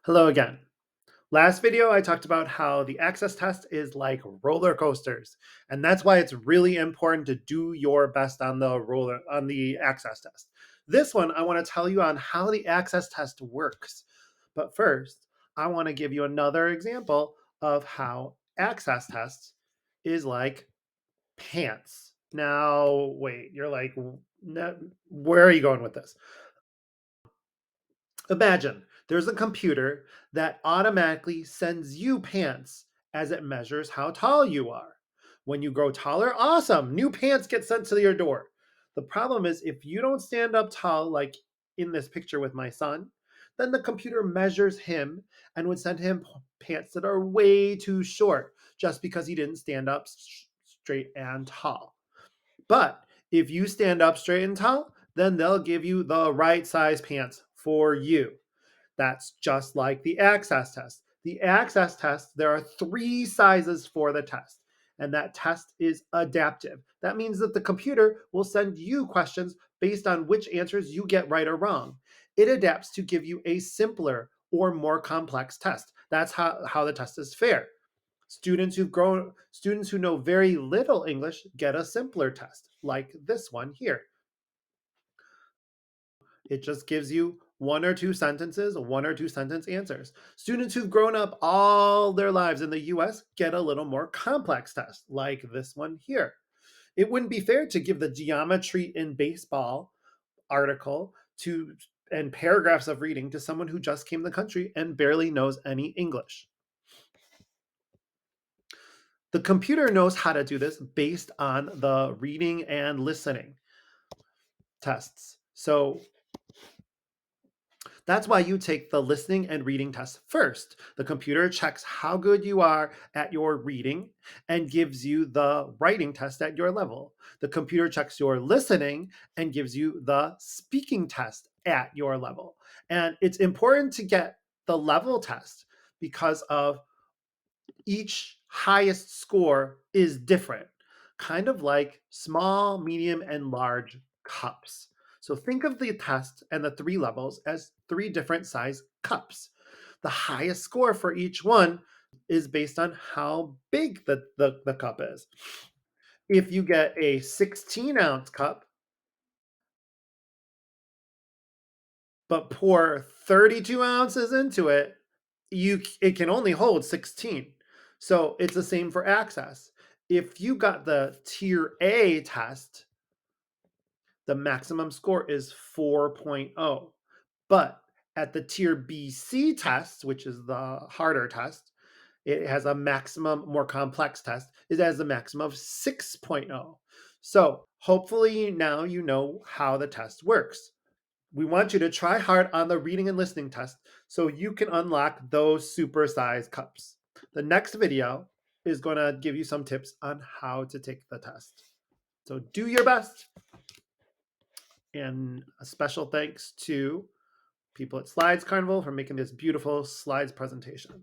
Hello again. Last video, I talked about how the access test is like roller coasters, and that's why it's really important to do your best on the access test. This one, I want to tell you on how the access test works. But first, I want to give you another example of how access test is like pants. Now, wait, you're like, where are you going with this? Imagine there's a computer that automatically sends you pants as it measures how tall you are. When you grow taller, awesome, new pants get sent to your door. The problem is if you don't stand up tall, like in this picture with my son, then the computer measures him and would send him pants that are way too short just because he didn't stand up straight and tall. But if you stand up straight and tall, then they'll give you the right size pants for you. That's just like the access test. The access test, there are three sizes for the test, and that test is adaptive. That means that the computer will send you questions based on which answers you get right or wrong. It adapts to give you a simpler or more complex test. That's how the test is fair. Students who know very little English get a simpler test, like this one here. It just gives you one or two sentences, one or two sentence answers. Students who've grown up all their lives in the US get a little more complex test, like this one here. It wouldn't be fair to give the geometry in baseball article to and paragraphs of reading to someone who just came to the country and barely knows any English. The computer knows how to do this based on the reading and listening tests. So that's why you take the listening and reading test first. The computer checks how good you are at your reading and gives you the writing test at your level. The computer checks your listening and gives you the speaking test at your level. And it's important to get the level test because of each highest score is different, kind of like small, medium, and large cups. So think of the test and the three levels as three different size cups. The highest score for each one is based on how big the cup is. If you get a 16-ounce cup, but pour 32 ounces into it, it can only hold 16. So it's the same for access. If you got the tier A test, the maximum score is 4.0. But at the tier BC test, which is the harder test, it has a maximum, more complex test. It has a maximum of 6.0. So hopefully now you know how the test works. We want you to try hard on the reading and listening test so you can unlock those supersized cups. The next video is going to give you some tips on how to take the test. So do your best. And a special thanks to people at Slides Carnival for making this beautiful slides presentation.